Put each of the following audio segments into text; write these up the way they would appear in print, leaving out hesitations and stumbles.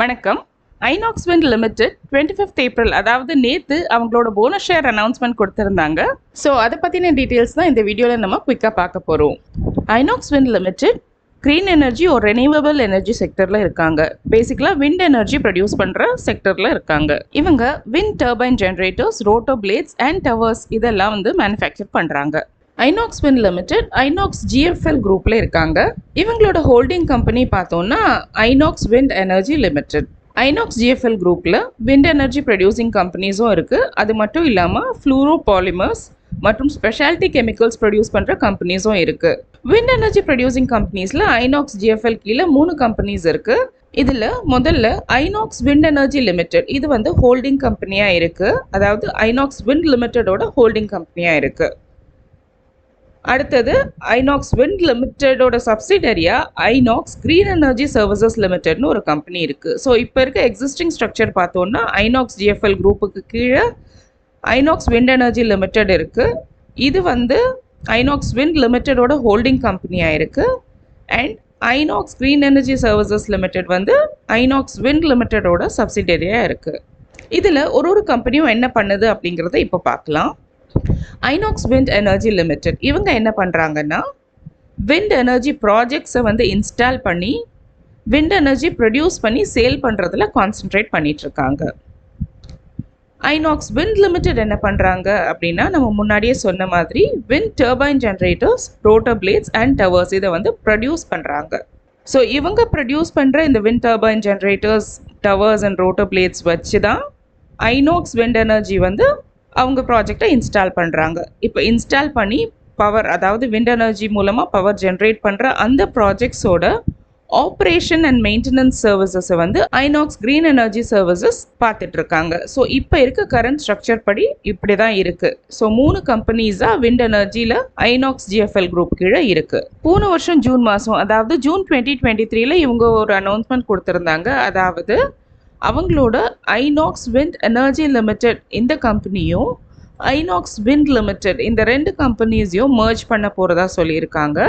வணக்கம். INOX wind limited 25th April அதாவது நேற்று அவங்களோட போனஸ் ஷேர் அனௌன்ஸ்மெண்ட் கொடுத்துருந்தாங்க. ஸோ அதை பற்றின டீட்டெயில்ஸ் தான் இந்த வீடியோவில் நம்ம குயிக்காக பார்க்க போகிறோம். Inox wind limited green energy ஒரு ரெனியூவபிள் எனர்ஜி செக்டரில் இருக்காங்க. பேசிக்கலாக விண்ட் எனர்ஜி ப்ரொடியூஸ் பண்ணுற செக்டரில் இருக்காங்க. இவங்க wind turbine generators, rotor blades and towers இதெல்லாம் வந்து மேனுஃபேக்சர் பண்ணுறாங்க. Inox wind limited Inox GFL குரூப்பில் இருக்காங்க. இவங்களோட ஹோல்டிங் கம்பெனி பார்த்தோன்னா Inox wind energy limited. Inox GFL குரூப்பில் விண்ட் எனர்ஜி ப்ரொடியூசிங் கம்பெனிஸும் இருக்குது. அது மட்டும் இல்லாமல் ஃப்ளூரோ பாலிமர்ஸ் மற்றும் ஸ்பெஷாலிட்டி கெமிக்கல்ஸ் ப்ரொடியூஸ் பண்ணுற கம்பெனிஸும் இருக்குது. விண்ட் எனர்ஜி ப்ரொடியூசிங் கம்பெனிஸில் ஐநாக்ஸ் ஜிஎஃப்எல் கீழே 3 கம்பெனிஸ் இருக்குது. இதில் முதல்ல ஐநாக்ஸ் விண்ட் எனர்ஜி லிமிடெட் இது வந்து ஹோல்டிங் கம்பெனியாக இருக்குது. அதாவது ஐநாக்ஸ் விண்ட் லிமிடெடோட ஹோல்டிங் கம்பெனியாக இருக்குது. அடுத்தது ஐநாக்ஸ் விண்ட் லிமிடெடோட சப்சிடரியா ஐநாக்ஸ் க்ரீன் எனர்ஜி சர்வீசஸ் லிமிடெட்னு ஒரு கம்பெனி இருக்குது. ஸோ இப்போ இருக்க எக்ஸிஸ்டிங் ஸ்ட்ரக்சர் பார்த்தோன்னா ஐநாக்ஸ் ஜிஎஃப்எல் குரூப்புக்கு கீழே ஐநாக்ஸ் விண்ட் எனர்ஜி லிமிடெட் இருக்குது. இது வந்து ஐநாக்ஸ் விண்ட் லிமிடெடோட ஹோல்டிங் கம்பெனியாக இருக்குது. And INOX green energy services limited வந்து ஐநாக்ஸ் விண்ட் லிமிடெடோட சப்சிடரியாக இருக்குது. இதில் ஒரு கம்பெனியும் என்ன பண்ணுது அப்படிங்கிறத இப்போ பார்க்கலாம். ஐநாக்ஸ் விண்ட் எனர்ஜி லிமிடெட் இவங்க என்ன பண்ணுறாங்கன்னா விண்ட் எனர்ஜி ப்ராஜெக்ட்ஸை வந்து இன்ஸ்டால் பண்ணி விண்ட் எனர்ஜி ப்ரொடியூஸ் பண்ணி சேல் பண்ணுறதுல கான்சென்ட்ரேட் பண்ணிகிட்ருக்காங்க. ஐநாக்ஸ் விண்ட் லிமிடெட் என்ன பண்ணுறாங்க அப்படின்னா நம்ம முன்னாடியே சொன்ன மாதிரி wind turbine generators, rotor blades and towers இதை வந்து ப்ரொடியூஸ் பண்ணுறாங்க. ஸோ இவங்க ப்ரொடியூஸ் பண்ணுற இந்த wind turbine generators, towers and rotor blades வச்சு தான் ஐநாக்ஸ் விண்ட் எனர்ஜி வந்து அவங்க ப்ராஜெக்டை இன்ஸ்டால் பண்ணுறாங்க. இப்போ இன்ஸ்டால் பண்ணி பவர், அதாவது விண்ட் எனர்ஜி மூலமாக பவர் ஜென்ரேட் பண்ணுற அந்த ப்ராஜெக்ட்ஸோட ஆப்ரேஷன் அண்ட் மெயின்டெனன்ஸ் சர்வீசஸை வந்து ஐநாக்ஸ் க்ரீன் எனர்ஜி சர்வீசஸ் பார்த்துட்ருக்காங்க. ஸோ இப்போ இருக்க கரண்ட் ஸ்ட்ரக்சர் படி இப்படி தான் இருக்குது. ஸோ 3 கம்பெனிஸாக விண்ட் எனர்ஜியில் ஐநாக்ஸ் ஜிஎஃப்எல் குரூப் கீழே இருக்குது. போன வருஷம் ஜூன் மாதம், அதாவது ஜூன் 2023 இவங்க ஒரு அனௌன்ஸ்மெண்ட் கொடுத்துருந்தாங்க. அதாவது அவங்களோட ஐநாக்ஸ் விண்ட் எனர்ஜி லிமிடெட் இந்த கம்பெனியும் ஐநாக்ஸ் விண்ட் லிமிடெட் இந்த 2 கம்பெனிஸையும் மர்ஜ் பண்ண போகிறதா சொல்லியிருக்காங்க.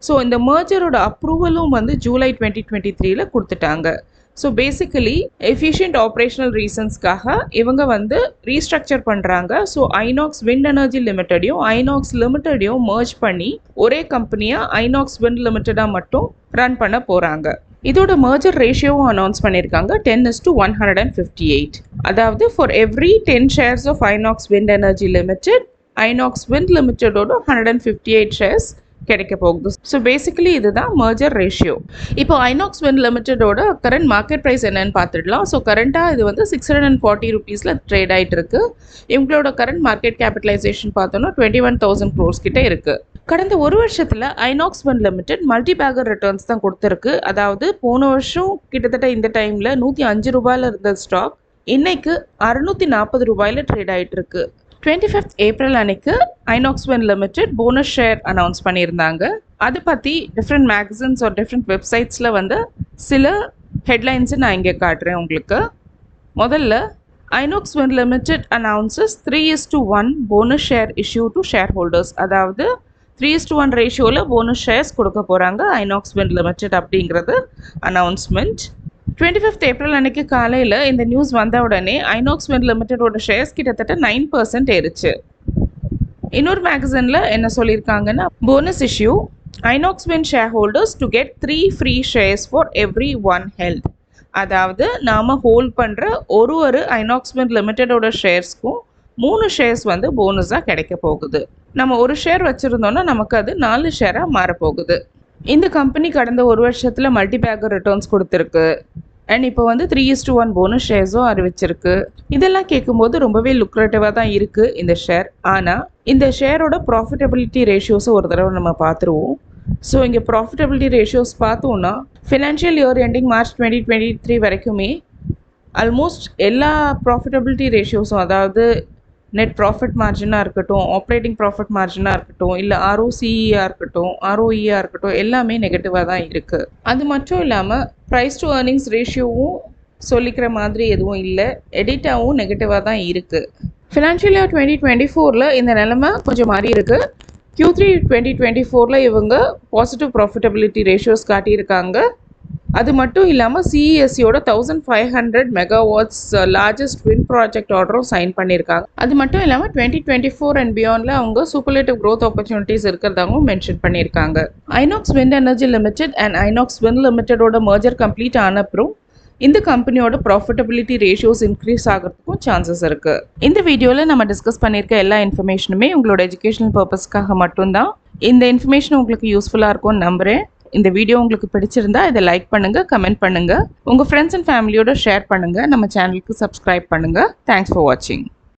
ஸோ இந்த மர்ஜரோட அப்ரூவலும் வந்து ஜூலை 2023 கொடுத்துட்டாங்க. ஸோ பேசிக்கலி எஃபிஷியன்ட் ஆப்ரேஷனல் ரீசன்ஸ்க்காக இவங்க வந்து ரீஸ்ட்ரக்சர் பண்ணுறாங்க. ஸோ ஐநாக்ஸ் விண்ட் எனர்ஜி லிமிடெடையும் ஐநாக்ஸ் லிமிடெடையும் மர்ஜ் பண்ணி ஒரே கம்பெனியாக ஐநாக்ஸ் விண்ட் லிமிடெடாக மட்டும் ரன் பண்ண போகிறாங்க. இதோட மர்ஜர் ரேஷியோவும் அனௌன்ஸ் பண்ணியிருக்காங்க 10:158. அதாவது for every 10 shares of Inox wind energy limited Inox wind லிமிடெடோட 158 shares கிடைக்க போகுது. ஸோ பேசிக்கலி இதுதான் மர்ஜர் ரேஷியோ. இப்போ ஐநாக்ஸ் விண்ட் லிமிடெடோட கரண்ட் மார்க்கெட் ப்ரைஸ் என்னன்னு பார்த்துடலாம். ஸோ கரண்ட்டாக இது வந்து 640 rupeesல ட்ரேட் ஆகிட்டு இருக்கு. இவங்களோட கரண்ட் மார்க்கெட் கேபிட்டலைசேஷன் பார்த்தோன்னா 21,000 crores கிட்ட இருக்குது. கடந்த ஒரு வருஷத்தில் INOX wind limited multi Baker returns தான் கொடுத்துருக்கு. அதாவது போன வருஷம் கிட்டத்தட்ட இந்த டைமில் 105 ரூபாயில் இருந்த ஸ்டாக் இன்னைக்கு 640 ரூபாயில் ட்ரேட் ஆகிட்டு இருக்கு. 25th ஏப்ரல் அன்னைக்கு INOX wind limited bonus share announce பண்ணியிருந்தாங்க. அதை பற்றி டிஃப்ரெண்ட் மேகசின்ஸ் ஒரு டிஃப்ரெண்ட் வெப்சைட்ஸில் வந்து சில ஹெட்லைன்ஸை நான் இங்கே காட்டுறேன் உங்களுக்கு. முதல்ல INOX wind limited announces 3:1 bonus share issue to share holders. அதாவது 3:1 ரேஷியோவில் போனஸ் ஷேர்ஸ் கொடுக்க போகிறாங்க ஐநாக்ஸ் விண்ட் லிமிடெட் அப்படிங்கிறது அனௌன்ஸ்மெண்ட். 25th ஏப்ரல் அன்னைக்கு காலையில் இந்த நியூஸ் வந்த உடனே ஐநாக்ஸ் விண்ட் லிமிடெடோட ஷேர்ஸ் கிட்டத்தட்ட 9% ஏறிச்சு. இன்னொரு மேகசினில் என்ன சொல்லியிருக்காங்கன்னா bonus issue INOX wind share holders to get 3 free shares for every 1 held. அதாவது நாம் ஹோல்ட் பண்ணுற ஒரு ஐநாக்ஸ் விண்ட் லிமிடெடோட ஷேர்ஸ்க்கும் 3 shares வந்து போனஸாக கிடைக்க போகுது. நம்ம ஒரு ஷேர் வச்சுருந்தோன்னா நமக்கு அது 4 ஷேராக மாறப்போகுது. இந்த கம்பெனி கடந்த ஒரு வருஷத்தில் மல்டி பேக்கர் ரிட்டர்ன்ஸ் கொடுத்துருக்கு. அண்ட் இப்போ வந்து 3:1 போனஸ் ஷேர்ஸும் அறிவிச்சிருக்கு. இதெல்லாம் கேட்கும்போது ரொம்பவே லுக்ரேட்டிவாக தான் இருக்குது இந்த ஷேர். ஆனால் இந்த ஷேரோட ப்ராஃபிட்டபிலிட்டி ரேஷியோஸை ஒரு தடவை நம்ம பார்த்துருவோம். ஸோ இங்கே ப்ராஃபிட்டபிலிட்டி ரேஷியோஸ் பார்த்தோன்னா ஃபினான்ஷியல் இயர் எண்டிங் மார்ச் 2023 வரைக்குமே ஆல்மோஸ்ட் எல்லா ப்ராஃபிட்டபிலிட்டி ரேஷியோஸும், அதாவது நெட் ப்ராஃபிட் மார்ஜினாக இருக்கட்டும், ஆப்ரேட்டிங் ப்ராஃபிட் மார்ஜினாக இருக்கட்டும், இல்லை ROCEயாக இருக்கட்டும், ROEயாக இருக்கட்டும், எல்லாமே நெகட்டிவாக தான் இருக்குது. அது மட்டும் இல்லாமல் ப்ரைஸ் டு ஏர்னிங்ஸ் ரேஷியோவும் சொல்லிக்கிற மாதிரி எதுவும் இல்லை. எடிட்டாவும் நெகட்டிவாக தான் இருக்குது. ஃபினான்ஷியல் இயர் 2024 இந்த நிலைமை கொஞ்சம் மாறி இருக்குது. Q3 2024 இவங்க பாசிட்டிவ் ப்ராஃபிட்டபிலிட்டி ரேஷியோஸ் காட்டியிருக்காங்க. அது மட்டும் இல்லாமல் சிஇஎஸ்சியோட 1500 மெகாவாட்ஸ் லார்ஜஸ்ட் விண்ட் ப்ராஜெக்ட் ஆர்டரும் சைன் பண்ணியிருக்காங்க. அது மட்டும் இல்லாமல் 2024 அண்ட் பியாண்டில் அவங்க சூப்பர்லேட்டிவ் க்ரோத் ஆப்பர்ச்சுனிட்டிஸ் இருக்கிறதாகவும் மென்ஷன் பண்ணியிருக்காங்க. Inox wind energy limited and Inox wind லிமிடெடோட மர்ஜர் கம்ப்ளீட் ஆன அப்புறம் இந்த கம்பெனியோட ப்ராஃபிட்டபிலிட்டி ரேஷியோஸ் இன்க்ரீஸ் ஆகிறதுக்கும் சான்சஸ் இருக்குது. இந்த வீடியோவில் நம்ம டிஸ்கஸ் பண்ணியிருக்க எல்லா இன்ஃபர்மேஷனுமே உங்களோட எஜுகேஷனல் பர்பஸ்க்காக மட்டும்தான். இந்த இன்ஃபர்மேஷன் உங்களுக்கு யூஸ்ஃபுல்லாக இருக்கும்னு நம்புகிறேன். இந்த வீடியோ உங்களுக்கு பிடிச்சிருந்தா இதை லைக் பண்ணுங்கள், கமெண்ட் பண்ணுங்கள், உங்கள் ஃப்ரெண்ட்ஸ் அண்ட் ஃபேமிலியோட ஷேர் பண்ணுங்கள், நம்ம சேனலுக்கு சப்ஸ்கிரைப் பண்ணுங்கள். தேங்க்ஸ் ஃபார் வாட்சிங்.